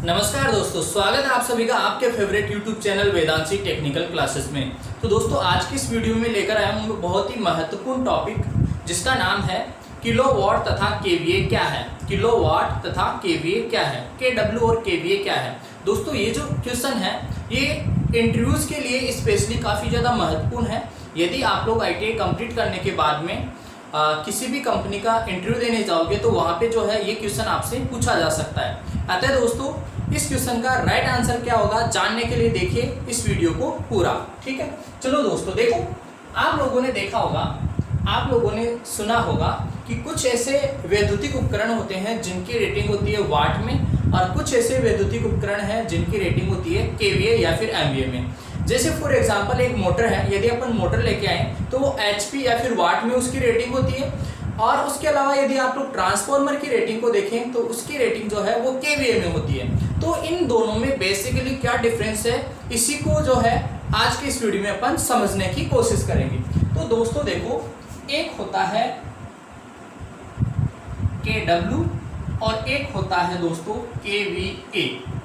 नमस्कार दोस्तों, स्वागत है आप सभी का आपके favourite YouTube channel Vedanshi technical classes में। तो दोस्तों आज की इस वीडियो में लेकर आया हूँ बहुत ही महत्वपूर्ण टॉपिक जिसका नाम है किलोवाट तथा केवीए क्या है। किलोवाट तथा केवीए क्या है, केडब्ल्यू और केवीए क्या है। दोस्तों ये जो क्वेश्चन है ये इंटरव्यूज के लिए स्पेशली काफ़ी ज़्यादा महत्वपूर्ण है। यदि आप लोग ITI कंप्लीट करने के बाद में किसी भी कंपनी का इंटरव्यू देने जाओगे तो वहाँ पे जो है ये क्वेश्चन आपसे पूछा जा सकता है। अतः दोस्तों इस क्वेश्चन का राइट आंसर क्या होगा जानने के लिए देखिए इस वीडियो को पूरा। ठीक है, चलो दोस्तों देखो, आप लोगों ने देखा होगा, आप लोगों ने सुना होगा कि कुछ ऐसे वैद्युतिक उपकरण होते हैं जिनकी रेटिंग होती है वाट में, और कुछ ऐसे वैद्युतिक उपकरण हैं जिनकी रेटिंग होती है केवीए या फिर एमवीए में। जैसे फॉर एग्जांपल एक मोटर है, यदि अपन मोटर लेके आए तो वो एचपी या फिर वाट में उसकी रेटिंग होती है, और उसके अलावा यदि आप लोग ट्रांसफार्मर की रेटिंग को देखें तो उसकी रेटिंग जो है वो केवीए में होती है। तो इन दोनों में बेसिकली क्या डिफरेंस है, इसी को जो है आज के इस वीडियो में अपन समझने की कोशिश करेंगे। तो दोस्तों देखो, एक होता है केडब्ल्यू और एक होता है दोस्तों केवीए।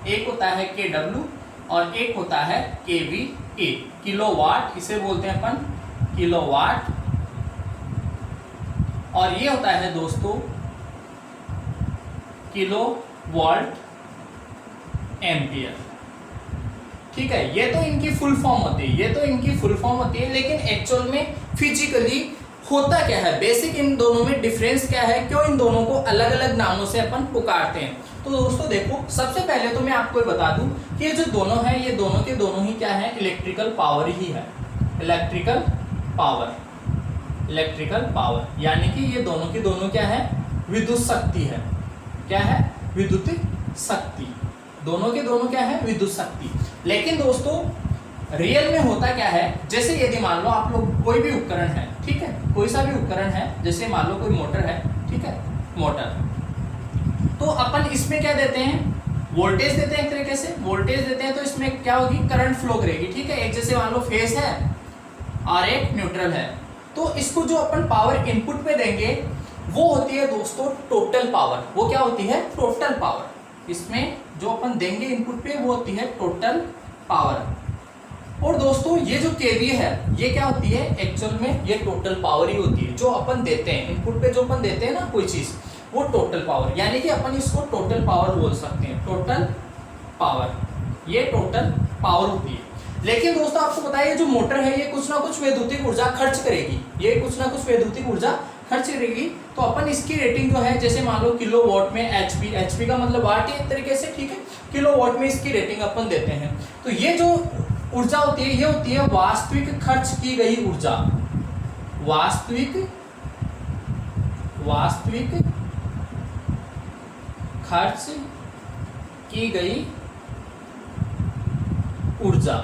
एक होता है केडब्ल्यू और एक होता है केवीए। किलोवाट इसे बोलते हैं अपन किलोवाट, और ये होता है दोस्तों किलो वोल्ट एम्पियर। ठीक है, ये तो इनकी फुल फॉर्म होती है, लेकिन एक्चुअल में फिजिकली होता क्या है, बेसिक इन दोनों में डिफरेंस क्या है, क्यों इन दोनों को अलग अलग नामों से अपन पुकारते हैं। तो दोस्तों देखो, सबसे पहले तो मैं आपको बता दूं कि ये जो दोनों है ये दोनों के दोनों ही क्या है, इलेक्ट्रिकल पावर ही है। इलेक्ट्रिकल पावर यानी कि ये दोनों की दोनों क्या है, विद्युत शक्ति है। क्या है, विद्युत शक्ति। दोनों के दोनों क्या है, विद्युत शक्ति। लेकिन दोस्तों रियल में होता क्या है, जैसे यदि मान लो आप लोग कोई भी उपकरण है, ठीक है, कोई सा भी उपकरण है, जैसे मान लो कोई मोटर है, ठीक है, मोटर, तो अपन इसमें क्या देते हैं, वोल्टेज देते हैं। एक तरीके से वोल्टेज देते हैं तो इसमें क्या होगी, करंट फ्लो करेगी। ठीक है, एक जैसे मान लो फेस है और एक न्यूट्रल है, तो इसको जो अपन पावर इनपुट पे देंगे वो होती है दोस्तों टोटल पावर। वो क्या होती है, टोटल पावर। इसमें जो अपन देंगे इनपुट पे वो होती है टोटल पावर। और दोस्तों ये जो केवीए है ये क्या होती है, एक्चुअल में ये टोटल पावर ही होती है जो अपन देते हैं इनपुट पे। जो अपन देते हैं ना कोई चीज, वो टोटल पावर, यानी कि अपन इसको टोटल पावर बोल सकते हैं। टोटल पावर, ये टोटल पावर होती है। लेकिन दोस्तों आपको पता है ये जो मोटर है ये कुछ ना कुछ वैद्युतिक ऊर्जा खर्च करेगी, ये कुछ ना कुछ वैद्युतिक ऊर्जा खर्च करेगी। तो अपन इसकी रेटिंग जो है, जैसे मान लो किलोवाट में एचपी का मतलब वाट है एक तरीके से, ठीक है, किलोवाट में इसकी रेटिंग अपन देते हैं। तो ये जो ऊर्जा होती है ये होती है वास्तविक खर्च की गई ऊर्जा। वास्तविक खर्च की गई ऊर्जा,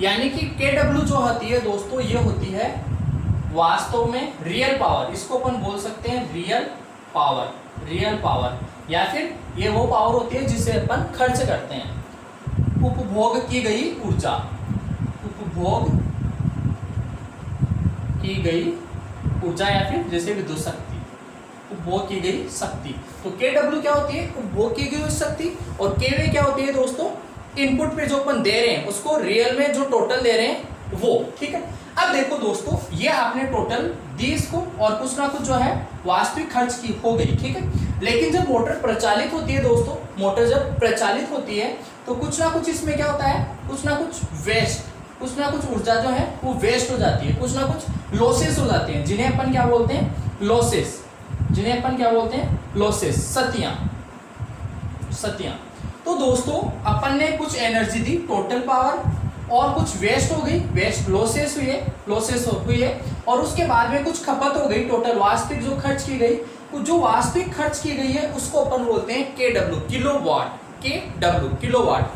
यानी कि केडब्ल्यू जो होती है दोस्तों ये होती है वास्तव में रियल पावर। इसको अपन बोल सकते हैं रियल पावर, या फिर ये वो पावर होती है जिसे अपन खर्च करते हैं। उपभोग की गई ऊर्जा, या फिर जैसे विद्युत शक्ति, उपभोग की गई शक्ति। तो केडब्ल्यू क्या होती है, उपभोग की गई शक्ति, और केवे क्या होती है दोस्तों, इनपुट पे जो अपन दे रहे हैं उसको रियल में जो टोटल दे रहे हैं वो। ठीक है, अब देखो दोस्तों ये आपने टोटल दी इसको, और कुछ ना कुछ जो है वास्तविक खर्च की हो गई। ठीक है, लेकिन जब मोटर प्रचालित होती है दोस्तों, मोटर जब प्रचालित होती है तो कुछ ना कुछ इसमें क्या होता है, कुछ ना कुछ ऊर्जा जो है वो वेस्ट हो जाती है, कुछ ना कुछ लॉसेस हो जाते हैं, जिन्हें अपन क्या बोलते हैं, लॉसेस, सतियां। तो दोस्तों अपन ने कुछ एनर्जी दी टोटल पावर, और कुछ वेस्ट हो गई, लॉसेस हुई है, और उसके बाद में कुछ खपत हो गई टोटल, वास्तविक जो खर्च की गई, जो वास्तविक खर्च की गई है उसको अपन बोलते हैं केडब्ल्यू, किलोवाट।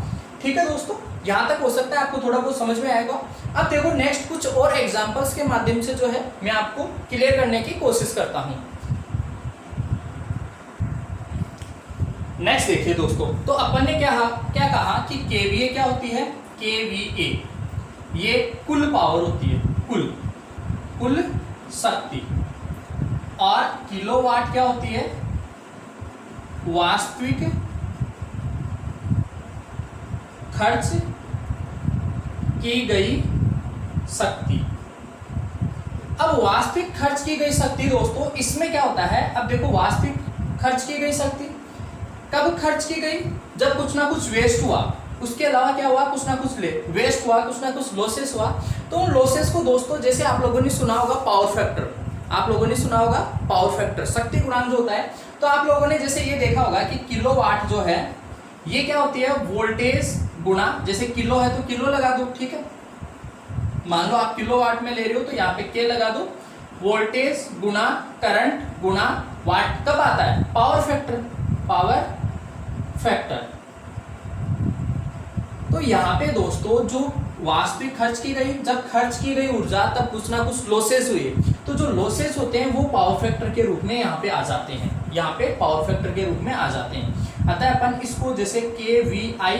ठीक है दोस्तों, यहाँ तक हो सकता है आपको थोड़ा बहुत समझ में आएगा। अब देखो नेक्स्ट कुछ और एग्जांपल्स के माध्यम से जो है मैं आपको क्लियर करने की कोशिश करता हूँ। नेक्स्ट देखिए दोस्तों, तो अपन ने क्या कहा कि केवीए क्या होती है, केवीए ये कुल पावर होती है, कुल शक्ति, और किलोवाट क्या होती है, वास्तविक खर्च की गई शक्ति। अब वास्तविक खर्च की गई शक्ति दोस्तों, इसमें क्या होता है, अब देखो वास्तविक खर्च की गई शक्ति कब खर्च की गई, जब कुछ ना कुछ वेस्ट हुआ, उसके अलावा क्या हुआ, कुछ ना कुछ वेस्ट हुआ, कुछ ना कुछ लॉसेस हुआ। तो उन लॉसेस को दोस्तों, जैसे आप लोगों ने सुना होगा पावर फैक्टर, आप लोगों ने सुना होगा पावर फैक्टर, शक्ति गुणांक जो होता है, तो आप लोगों ने जैसे ये देखा होगा कि किलोवाट जो है ये क्या होती है, वोल्टेज गुणा, जैसे किलो है तो किलो लगा दो, ठीक है, मान लो आप किलोवाट में ले रहे हो तो यहाँ पे के लगा दो, वोल्टेज गुणा करंट गुणा वाट कब आता है, पावर फैक्टर, पावर फैक्टर। तो यहाँ पे दोस्तों जो वास्तविक खर्च की गई, जब खर्च की गई ऊर्जा तब कुछ ना कुछ लॉसेस हुए, तो जो लॉसेस होते हैं वो पावर फैक्टर के रूप में यहाँ पे आ जाते हैं, यहाँ पे पावर फैक्टर के रूप में आ जाते हैं। अतः अपन इसको जैसे KVI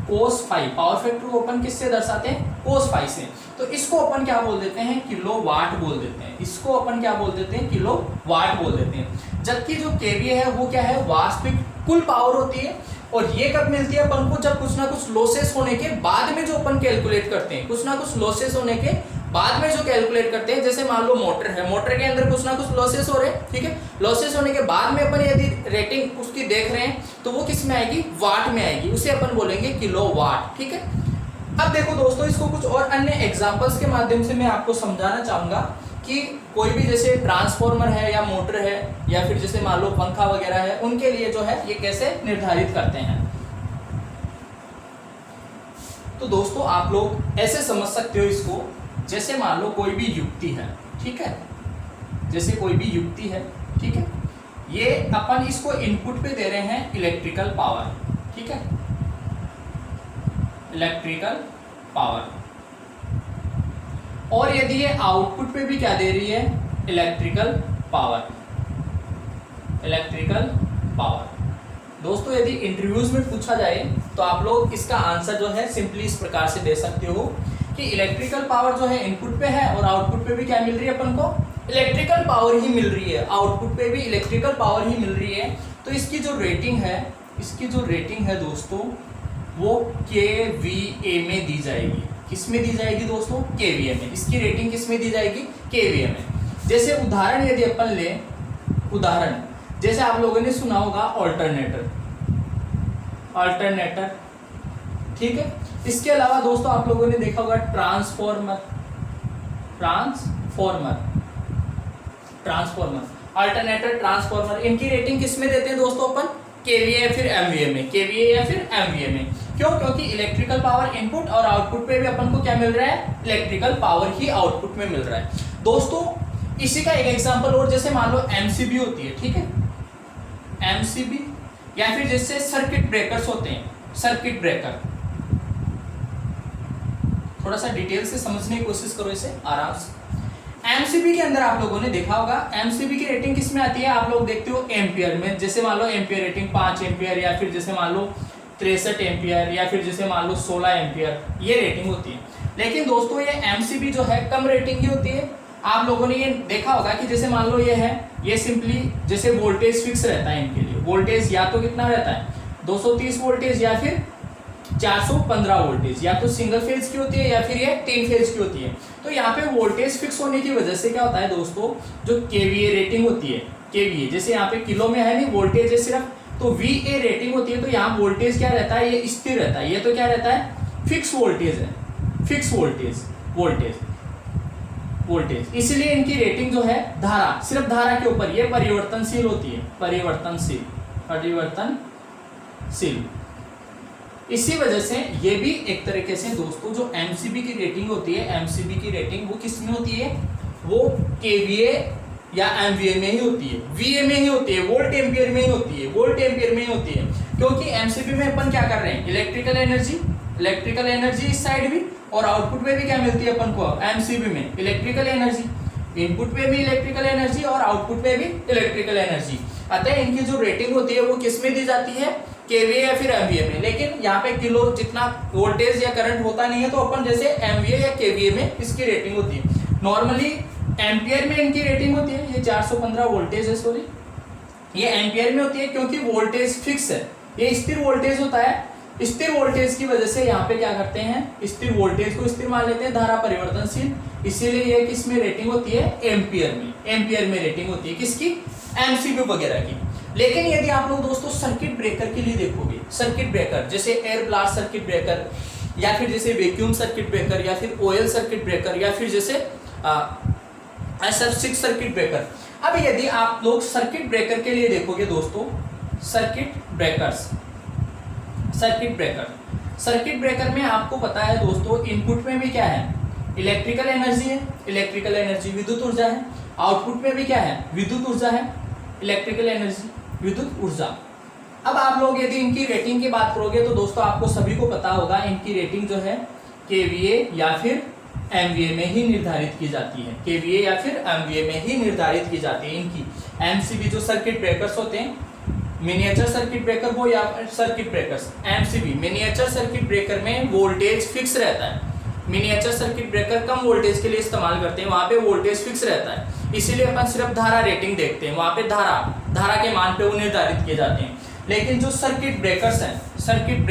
cos phi, power factor को अपन किससे दर्शाते हैं, cos फाई से, तो इसको अपन क्या बोल देते हैं, किलोवाट बोल देते हैं, इसको अपन क्या बोल देते हैं, किलोवाट बोल देते हैं। जबकि जो KVA है वो क्या है, वास्तविक कुल पावर होती है, और ये कब मिलती है अपन को, जब कुछ ना कुछ लॉसेस होने के बाद में जो अपन कैलकुलेट करते हैं, कुछ ना कुछ लॉसेस होने के बाद में जो कैलकुलेट करते हैं, जैसे मान लो मोटर है, मोटर के अंदर कुछ ना कुछ लॉसेस हो रहे हैं, ठीक है, लॉसेस होने के बाद में अपन यदि रेटिंग उसकी देख रहे हैं तो वो किस में आएगी, वाट में आएगी, उसे अपन बोलेंगे किलोवाट, ठीक है। अब देखो दोस्तों, इसको कुछ और अन्य एग्जांपल्स के माध्यम से मैं आपको समझाना चाहूंगा कि कोई भी जैसे ट्रांसफॉर्मर है या मोटर है या फिर जैसे मान लो पंखा वगैरह है, उनके लिए जो है ये कैसे निर्धारित करते हैं। तो दोस्तों आप लोग ऐसे समझ सकते हो इसको, जैसे मान लो कोई भी युक्ति है, ठीक है, जैसे कोई भी युक्ति है, ठीक है, ये अपन इसको इनपुट पे दे रहे हैं इलेक्ट्रिकल पावर, ठीक है, इलेक्ट्रिकल पावर, और यदि ये आउटपुट पे भी क्या दे रही है, इलेक्ट्रिकल पावर, इलेक्ट्रिकल पावर। दोस्तों यदि इंटरव्यूज में पूछा जाए तो आप लोग इसका आंसर जो है सिंपली इस प्रकार से दे सकते हो कि इलेक्ट्रिकल पावर जो है इनपुट पे है और आउटपुट पे भी क्या मिल रही है अपन को, इलेक्ट्रिकल पावर ही मिल रही है, आउटपुट पे भी इलेक्ट्रिकल पावर ही मिल रही है। तो इसकी जो रेटिंग है, इसकी जो रेटिंग है दोस्तों वो KVA में दी जाएगी। किस में दी जाएगी दोस्तों, KVA में। इसकी रेटिंग किस में दी जाएगी, KVA में। जैसे उदाहरण यदि अपन लें, उदाहरण जैसे आप लोगों ने सुना होगा ऑल्टरनेटर, ऑल्टरनेटर, ठीक है। इसके अलावा दोस्तों आप लोगों ने देखा होगा transformer, transformer, transformer, alternator, transformer, इनकी रेटिंग किस में देते हैं दोस्तों अपन, KVA या फिर MVA में, KVA या फिर MVA में। क्यों, क्योंकि इलेक्ट्रिकल पावर इनपुट और आउटपुट पे भी अपन को क्या मिल रहा है, इलेक्ट्रिकल पावर ही आउटपुट में मिल रहा है। दोस्तों इसी का एक एग्जांपल और, जैसे मान लो MCB होती है, ठीक है, MCB, या फिर जैसे सर्किट ब्रेकर्स होते हैं, सर्किट ब्रेकर। थोड़ा सा डिटेल से समझने की कोशिश करो इसे आराम से। MCB के अंदर आप लोगों ने देखा होगा, MCB की रेटिंग किस में आती है, आप लोग देखते हो एम्पियर में। जैसे मान लो एम्पियर रेटिंग 5 एम्पियर, या फिर जैसे मान लो 63 एम्पियर, या फिर जैसे मान लो 16 एम्पियर, ये रेटिंग होती है। लेकिन दोस्तों ये MCB जो है कम रेटिंग की होती है। आप लोगों ने ये देखा होगा कि जैसे मान लो ये है, ये सिंपली जैसे वोल्टेज फिक्स रहता है इनके लिए, वोल्टेज या तो कितना रहता है 230 वोल्टेज या फिर 415 वोल्टेज, या तो सिंगल फेज की होती है या फिर ये 3 फेज की होती है। तो यहाँ पे वोल्टेज फिक्स होने की वजह से क्या होता है दोस्तों, जो KVA रेटिंग होती है, KVA जैसे यहाँ पे किलो में है नहीं, वोल्टेज है सिर्फ, तो VA रेटिंग होती है, तो यहाँ वोल्टेज क्या रहता है, ये स्थिर रहता है, ये तो क्या रहता है, फिक्स वोल्टेज है, फिक्स वोल्टेज, वोल्टेज, इसलिए इनकी रेटिंग जो है धारा, सिर्फ धारा के ऊपर, ये परिवर्तनशील होती है, परिवर्तनशील, परिवर्तनशील। इसी वजह से ये भी एक तरीके से दोस्तों जो MCB की रेटिंग होती है, MCB की रेटिंग वो किस में होती है, वो KVA या MVA में ही होती है, VA में ही होती है, वोल्ट एम्पियर में ही होती है, वोल्ट एम्पियर में ही होती है। क्योंकि MCB में अपन क्या कर रहे हैं, इलेक्ट्रिकल एनर्जी, इलेक्ट्रिकल एनर्जी इस साइड भी, और आउटपुट में भी क्या मिलती है अपन को MCB में, इलेक्ट्रिकल एनर्जी, इनपुट पे भी इलेक्ट्रिकल एनर्जी और आउटपुट पे भी इलेक्ट्रिकल एनर्जी। अतः इनकी जो रेटिंग होती है वो किस में दी जाती है, KVA या फिर MVA में। लेकिन यहाँ पे किलो जितना वोल्टेज या करंट होता नहीं है, तो अपन जैसे MVA या KVA में इसकी रेटिंग होती है। नॉर्मली एम्पियर में इनकी रेटिंग होती है, ये 415 वोल्टेज है, सॉरी ये एम्पियर में होती है, क्योंकि वोल्टेज फिक्स है, ये स्थिर वोल्टेज होता है। स्थिर वोल्टेज की वजह से यहाँ पे क्या करते हैं, स्थिर वोल्टेज को स्थिर मान लेते हैं, धारा परिवर्तनशील, इसीलिए ये किस में रेटिंग होती है, एम्पियर में, एम्पियर में रेटिंग होती है किसकी, एमसीबी वगैरह की। लेकिन यदि आप लोग दोस्तों सर्किट ब्रेकर के लिए देखोगे, सर्किट ब्रेकर जैसे एयर ब्लास्ट सर्किट ब्रेकर, या फिर जैसे वैक्यूम सर्किट ब्रेकर, या फिर ऑयल सर्किट ब्रेकर, या फिर जैसे SF6 सर्किट ब्रेकर। अब यदि आप लोग सर्किट ब्रेकर के लिए देखोगे दोस्तों, circuit breakers, circuit breaker, circuit breaker में आपको पता है दोस्तों, इनपुट में भी क्या है, इलेक्ट्रिकल एनर्जी है, इलेक्ट्रिकल एनर्जी विद्युत ऊर्जा है, आउटपुट में भी क्या है, विद्युत ऊर्जा है, इलेक्ट्रिकल एनर्जी विद्युत ऊर्जा। अब आप लोग यदि इनकी रेटिंग की बात करोगे तो दोस्तों आपको सभी को पता होगा, इनकी रेटिंग जो है केवीए या फिर एमवीए में ही निर्धारित की जाती है, केवीए या फिर एमवीए में ही निर्धारित की जाती है इनकी। एमसीबी जो सर्किट ब्रेकर्स होते हैं, मिनिएचर सर्किट ब्रेकर हो या circuit breakers, MCB miniature circuit breaker में वोल्टेज फिक्स रहता है। मिनिएचर सर्किट ब्रेकर कम वोल्टेज के लिए इस्तेमाल करते हैं, वहां पे वोल्टेज फिक्स रहता है, इसीलिए अपन सिर्फ धारा रेटिंग देखते हैं, वहां पे धारा के मान पे वो निर्धारित किए जाते हैं। लेकिन जो सर्किट ब्रेकर्स हैं, सर्किट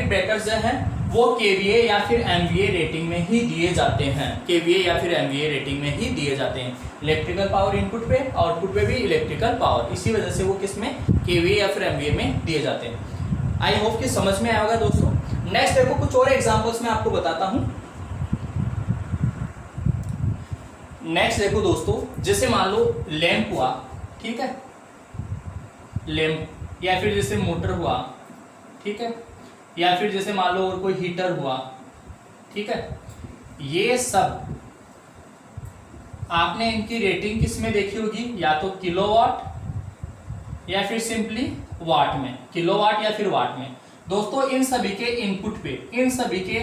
ब्रेकर्स जो हैं वो केवीए या फिर एमवीए रेटिंग में ही दिए जाते हैं, केवीए या फिर एमवीए रेटिंग में ही दिए जाते हैं। इलेक्ट्रिकल पावर इनपुट पे, आउटपुट पे भी इलेक्ट्रिकल पावर, इसी वजह से वो किस में, केवीए या फिर एमवीए में दिए जाते हैं। आई होप कि समझ में आया होगा दोस्तों। नेक्स्ट देखो कुछ और एग्जांपल्स मैं आपको बताता हूं। नेक्स्ट देखो दोस्तों, जैसे मान लो लैंप हुआ, ठीक है, लैंप, या फिर जैसे मोटर हुआ, ठीक है, या फिर जैसे मान लो और कोई हीटर हुआ, ठीक है, ये सब आपने इनकी रेटिंग किस में देखी होगी, या तो किलोवाट या फिर सिंपली वाट में, किलोवाट या फिर वाट में। दोस्तों इन सभी के इनपुट पे, इन सभी के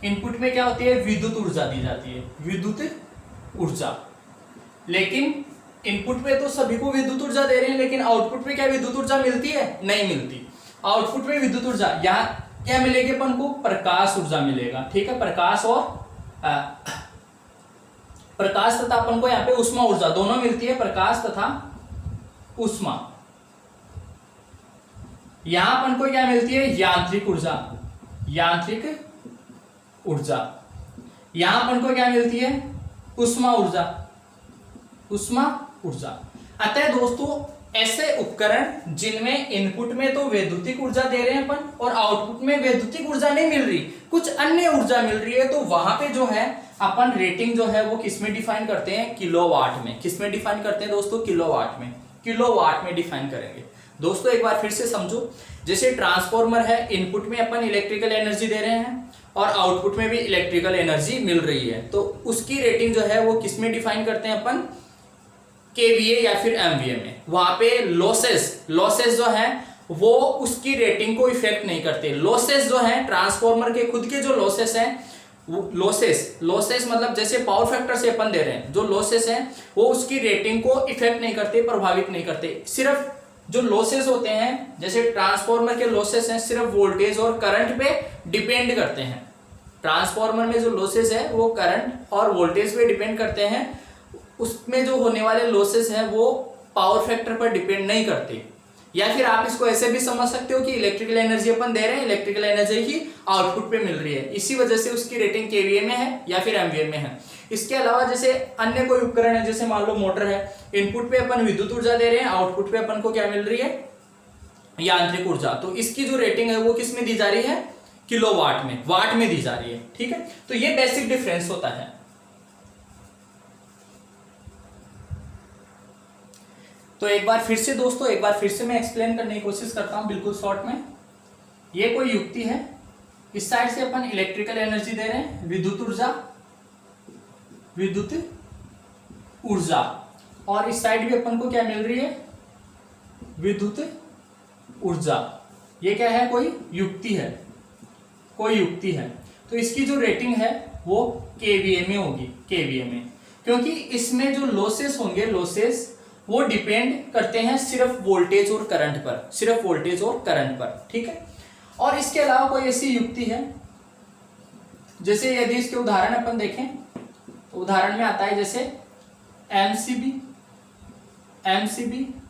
इनपुट पे क्या होती है, विद्युत ऊर्जा दी जाती है, विद्युत ऊर्जा। लेकिन इनपुट पे तो सभी को विद्युत ऊर्जा दे रहे हैं, लेकिन आउटपुट पे क्या विद्युत ऊर्जा मिलती है, नहीं मिलती। आउटपुट में विद्युत ऊर्जा यहाँ क्या मिलेगी अपन को, प्रकाश ऊर्जा मिलेगा, ठीक है, प्रकाश और प्रकाश तथा अपन को यहाँ पे उष्मा ऊर्जा दोनों मिलती है, प्रकाश तथा उष्मा। यहां अपन को क्या मिलती है, यांत्रिक ऊर्जा, यांत्रिक ऊर्जा। यहां अपन को क्या मिलती है, उष्मा ऊर्जा, उष्मा ऊर्जा। अतः दोस्तों ऐसे उपकरण जिनमें इनपुट में तो वैद्युतिक ऊर्जा दे रहे हैं अपन और आउटपुट में वैद्युतिक ऊर्जा नहीं मिल रही, कुछ अन्य ऊर्जा मिल रही है, तो वहां पे जो है अपन रेटिंग जो है वो किसमें डिफाइन करते हैं, किलोवाट में। किसमें डिफाइन करते हैं दोस्तों, किलोवाट में, किलोवाट में डिफाइन करेंगे। दोस्तों एक बार फिर से समझो, जैसे ट्रांसफॉर्मर है, इनपुट में अपन इलेक्ट्रिकल एनर्जी दे रहे हैं और आउटपुट में भी इलेक्ट्रिकल एनर्जी मिल रही है, तो उसकी रेटिंग जो है वो किसमें डिफाइन करते हैं अपन, केवीए या फिर एमवीए में। वहां पे लॉसेस जो है वो उसकी रेटिंग को इफेक्ट नहीं करते। लॉसेस जो है ट्रांसफॉर्मर के खुद के जो लॉसेस हैं, लॉसेस मतलब जैसे पावर फैक्टर से अपन दे रहे हैं, जो लॉसेस हैं वो उसकी रेटिंग को इफेक्ट नहीं करते, प्रभावित नहीं करते। सिर्फ जो लॉसेस होते हैं, जैसे ट्रांसफॉर्मर के लॉसेस हैं, सिर्फ वोल्टेज और करंट पे डिपेंड करते हैं। ट्रांसफॉर्मर में जो लॉसेस है वो करंट और वोल्टेज पे डिपेंड करते हैं, उसमें जो होने वाले लॉसेस हैं वो पावर फैक्टर पर डिपेंड नहीं करते। या फिर आप इसको ऐसे भी समझ सकते हो कि इलेक्ट्रिकल एनर्जी अपन दे रहे हैं, इलेक्ट्रिकल एनर्जी ही आउटपुट पे मिल रही है, इसी वजह से उसकी रेटिंग केवीए में है या फिर एमवीए में है। इसके अलावा जैसे अन्य कोई उपकरण है, जैसे मान लो मोटर है, इनपुट पे अपन विद्युत ऊर्जा दे रहे हैं, आउटपुट पे अपन को क्या मिल रही है, यांत्रिक ऊर्जा, तो इसकी जो रेटिंग है वो किस में दी जा रही है, किलोवाट में, वाट में दी जा रही है, ठीक है। तो ये बेसिक डिफरेंस होता है। तो एक बार फिर से दोस्तों, एक बार फिर से मैं एक्सप्लेन करने की कोशिश करता हूं बिल्कुल शॉर्ट में। ये कोई युक्ति है, इस साइड से अपन इलेक्ट्रिकल एनर्जी दे रहे हैं, विद्युत ऊर्जा, और इस साइड भी अपन को क्या मिल रही है, विद्युत ऊर्जा। ये क्या है, कोई युक्ति है, कोई युक्ति है। तो इसकी जो रेटिंग है वो केवीए में होगी, केवीए में, क्योंकि इसमें जो लॉसेस होंगे, लॉसेस वो डिपेंड करते हैं सिर्फ वोल्टेज और करंट पर, सिर्फ वोल्टेज और करंट पर, ठीक है। और इसके अलावा कोई ऐसी युक्ति है, जैसे यदि इसके उदाहरण अपन देखें, उदाहरण में आता है जैसे एमसीबी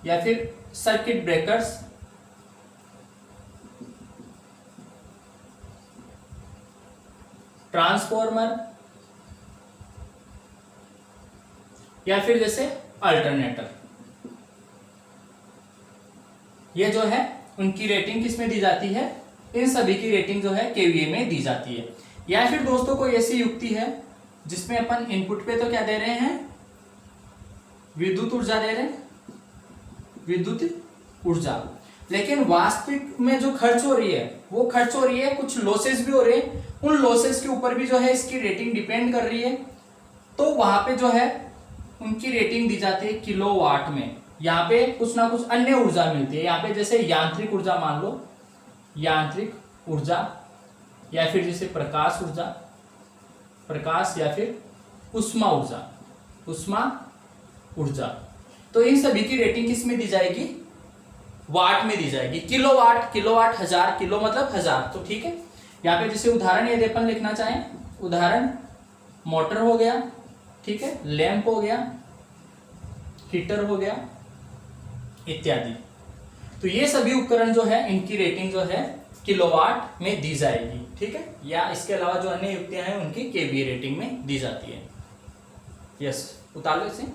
या फिर सर्किट ब्रेकर्स, ट्रांसफॉर्मर, या फिर जैसे अल्टरनेटर, ये जो है उनकी रेटिंग किस में दी जाती है, इन सभी की रेटिंग जो है केवीए में दी जाती है। या फिर दोस्तों कोई ऐसी युक्ति है जिसमें अपन इनपुट पे तो क्या दे रहे हैं, विद्युत ऊर्जा दे रहे हैं, विद्युत ऊर्जा, लेकिन वास्तविक में जो खर्च हो रही है वो खर्च हो रही है, कुछ लॉसेस भी हो रहे हैं, उन लॉसेस के ऊपर भी जो है इसकी रेटिंग डिपेंड कर रही है। तो वहां पे जो है उनकी रेटिंग दी जाती है किलोवाट में। यहाँ पे कुछ ना कुछ अन्य ऊर्जा मिलती है, यहाँ पे जैसे यांत्रिक ऊर्जा मान लो, यांत्रिक ऊर्जा, या फिर जैसे प्रकाश ऊर्जा, प्रकाश, या फिर उष्मा ऊर्जा, उष्मा ऊर्जा। तो इन सभी की रेटिंग किस में दी जाएगी, वाट में दी जाएगी। किलोवाट, किलोवाट हजार, किलो मतलब हजार, तो ठीक है। यहाँ पे जैसे उदाहरण यदि अपन लिखना चाहें, उदाहरण मोटर हो गया, ठीक है, लैंप हो गया, हीटर हो गया इत्यादि। तो ये सभी उपकरण जो है इनकी रेटिंग जो है किलोवाट में दी जाएगी, ठीक है। या इसके अलावा जो अन्य युक्तियां हैं उनकी केवीए रेटिंग में दी जाती है। यस, उतार लो इसे।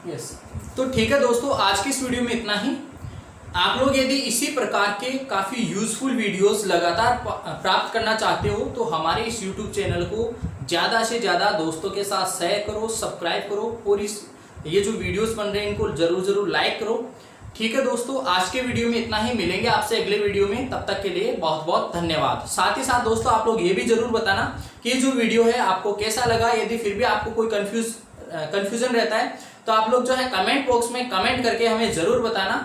यस, तो ठीक है दोस्तों, आज की इस वीडियो में इतना ही। आप लोग यदि इसी प्रकार के काफी यूजफुल वीडियोस लगातार प्राप्त करना चाहते हो तो हमारे इस YouTube चैनल को ज्यादा से ज्यादा दोस्तों के साथ शेयर करो, सब्सक्राइब करो, और ये जो वीडियोस बन रहे हैं इनको जरूर लाइक करो। ठीक है दोस्तों, आज के वीडियो में इतना ही। मिलेंगे आपसे अगले वीडियो में, तब तक के लिए बहुत बहुत धन्यवाद। साथ ही साथ दोस्तों आप लोग ये भी जरूर बताना कि जो वीडियो है आपको कैसा लगा। यदि फिर भी आपको कोई कंफ्यूजन रहता है तो आप लोग जो है कमेंट बॉक्स में कमेंट करके हमें जरूर बताना।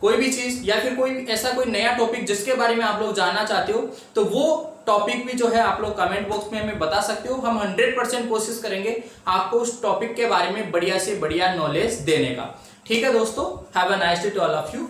कोई भी चीज या फिर कोई ऐसा कोई नया टॉपिक जिसके बारे में आप लोग जानना चाहते हो तो वो टॉपिक भी जो है आप लोग कमेंट बॉक्स में हमें बता सकते हो। हम 100% कोशिश करेंगे आपको उस टॉपिक के बारे में बढ़िया से बढ़िया नॉलेज देने का। ठीक है दोस्तों, have a nice day to all of you.